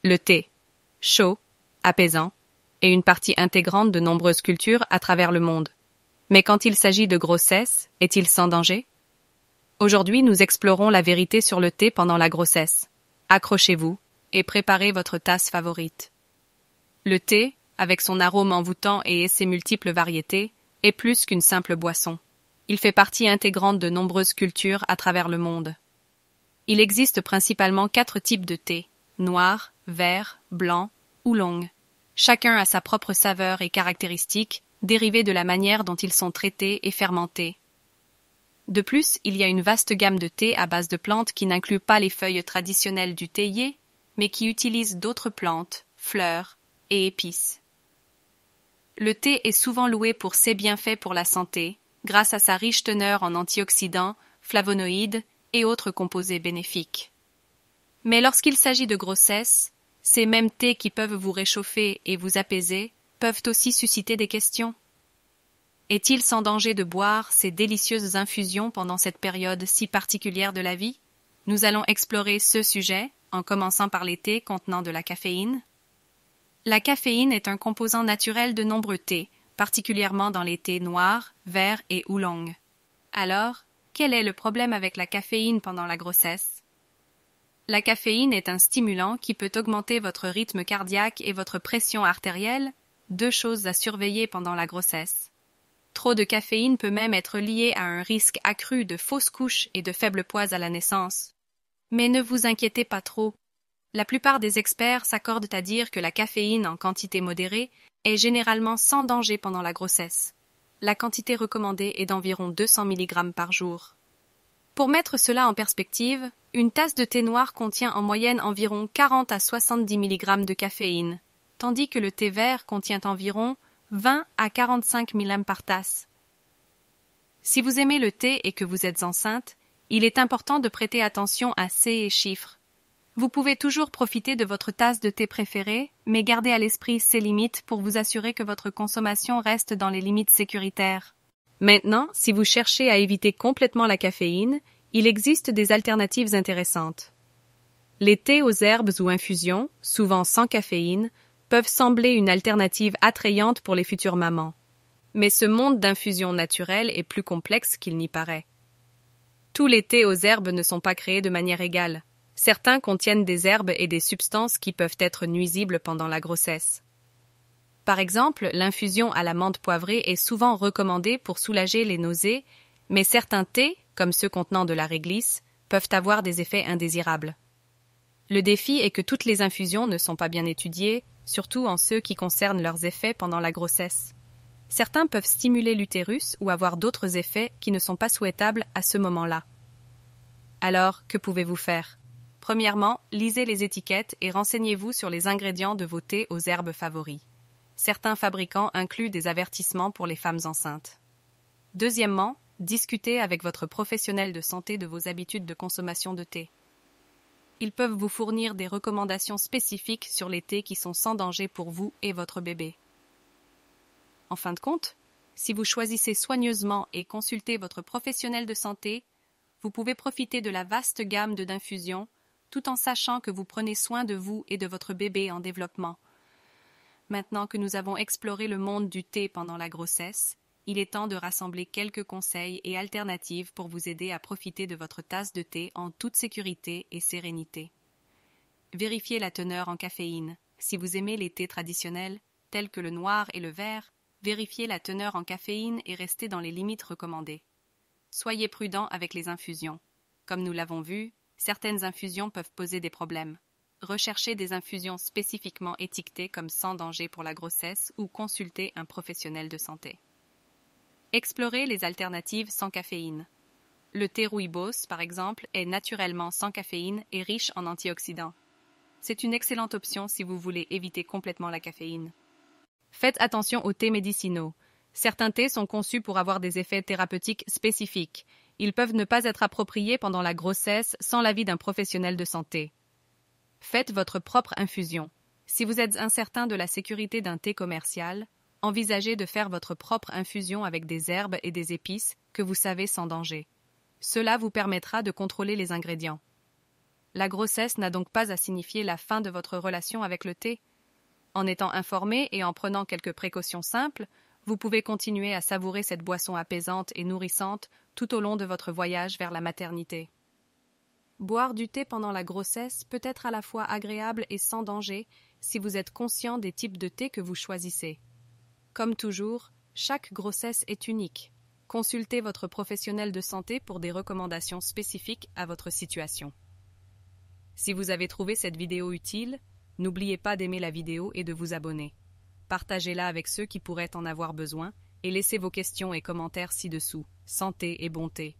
Le thé, chaud, apaisant, est une partie intégrante de nombreuses cultures à travers le monde. Mais quand il s'agit de grossesse, est-il sans danger? Aujourd'hui, nous explorons la vérité sur le thé pendant la grossesse. Accrochez-vous et préparez votre tasse favorite. Le thé, avec son arôme envoûtant et ses multiples variétés, est plus qu'une simple boisson. Il fait partie intégrante de nombreuses cultures à travers le monde. Il existe principalement 4 types de thé: noir, vert, blanc, oolong. Chacun a sa propre saveur et caractéristiques, dérivées de la manière dont ils sont traités et fermentés. De plus, il y a une vaste gamme de thés à base de plantes qui n'incluent pas les feuilles traditionnelles du théier, mais qui utilisent d'autres plantes, fleurs et épices. Le thé est souvent loué pour ses bienfaits pour la santé, grâce à sa riche teneur en antioxydants, flavonoïdes et autres composés bénéfiques. Mais lorsqu'il s'agit de grossesse, ces mêmes thés qui peuvent vous réchauffer et vous apaiser peuvent aussi susciter des questions. Est-il sans danger de boire ces délicieuses infusions pendant cette période si particulière de la vie? Nous allons explorer ce sujet, en commençant par les thés contenant de la caféine. La caféine est un composant naturel de nombreux thés, particulièrement dans les thés noirs, verts et oolong. Alors, quel est le problème avec la caféine pendant la grossesse? La caféine est un stimulant qui peut augmenter votre rythme cardiaque et votre pression artérielle, 2 choses à surveiller pendant la grossesse. Trop de caféine peut même être lié à un risque accru de fausses couches et de faible poids à la naissance. Mais ne vous inquiétez pas trop. La plupart des experts s'accordent à dire que la caféine en quantité modérée est généralement sans danger pendant la grossesse. La quantité recommandée est d'environ 200 mg par jour. Pour mettre cela en perspective, une tasse de thé noir contient en moyenne environ 40 à 70 mg de caféine, tandis que le thé vert contient environ 20 à 45 mg par tasse. Si vous aimez le thé et que vous êtes enceinte, il est important de prêter attention à ces chiffres. Vous pouvez toujours profiter de votre tasse de thé préférée, mais gardez à l'esprit ces limites pour vous assurer que votre consommation reste dans les limites sécuritaires. Maintenant, si vous cherchez à éviter complètement la caféine, il existe des alternatives intéressantes. Les thés aux herbes ou infusions, souvent sans caféine, peuvent sembler une alternative attrayante pour les futures mamans. Mais ce monde d'infusions naturelles est plus complexe qu'il n'y paraît. Tous les thés aux herbes ne sont pas créés de manière égale. Certains contiennent des herbes et des substances qui peuvent être nuisibles pendant la grossesse. Par exemple, l'infusion à la menthe poivrée est souvent recommandée pour soulager les nausées, mais certains thés, comme ceux contenant de la réglisse, peuvent avoir des effets indésirables. Le défi est que toutes les infusions ne sont pas bien étudiées, surtout en ceux qui concernent leurs effets pendant la grossesse. Certains peuvent stimuler l'utérus ou avoir d'autres effets qui ne sont pas souhaitables à ce moment-là. Alors, que pouvez-vous faire? Premièrement, lisez les étiquettes et renseignez-vous sur les ingrédients de vos thés aux herbes favoris. Certains fabricants incluent des avertissements pour les femmes enceintes. Deuxièmement, discutez avec votre professionnel de santé de vos habitudes de consommation de thé. Ils peuvent vous fournir des recommandations spécifiques sur les thés qui sont sans danger pour vous et votre bébé. En fin de compte, si vous choisissez soigneusement et consultez votre professionnel de santé, vous pouvez profiter de la vaste gamme d'infusions tout en sachant que vous prenez soin de vous et de votre bébé en développement. Maintenant que nous avons exploré le monde du thé pendant la grossesse, il est temps de rassembler quelques conseils et alternatives pour vous aider à profiter de votre tasse de thé en toute sécurité et sérénité. Vérifiez la teneur en caféine. Si vous aimez les thés traditionnels, tels que le noir et le vert, vérifiez la teneur en caféine et restez dans les limites recommandées. Soyez prudent avec les infusions. Comme nous l'avons vu, certaines infusions peuvent poser des problèmes. Recherchez des infusions spécifiquement étiquetées comme sans danger pour la grossesse ou consultez un professionnel de santé. Explorez les alternatives sans caféine. Le thé rooibos, par exemple, est naturellement sans caféine et riche en antioxydants. C'est une excellente option si vous voulez éviter complètement la caféine. Faites attention aux thés médicinaux. Certains thés sont conçus pour avoir des effets thérapeutiques spécifiques. Ils peuvent ne pas être appropriés pendant la grossesse sans l'avis d'un professionnel de santé. Faites votre propre infusion. Si vous êtes incertain de la sécurité d'un thé commercial, envisagez de faire votre propre infusion avec des herbes et des épices que vous savez sans danger. Cela vous permettra de contrôler les ingrédients. La grossesse n'a donc pas à signifier la fin de votre relation avec le thé. En étant informé et en prenant quelques précautions simples, vous pouvez continuer à savourer cette boisson apaisante et nourrissante tout au long de votre voyage vers la maternité. Boire du thé pendant la grossesse peut être à la fois agréable et sans danger si vous êtes conscient des types de thé que vous choisissez. Comme toujours, chaque grossesse est unique. Consultez votre professionnel de santé pour des recommandations spécifiques à votre situation. Si vous avez trouvé cette vidéo utile, n'oubliez pas d'aimer la vidéo et de vous abonner. Partagez-la avec ceux qui pourraient en avoir besoin et laissez vos questions et commentaires ci-dessous. Santé et bonté.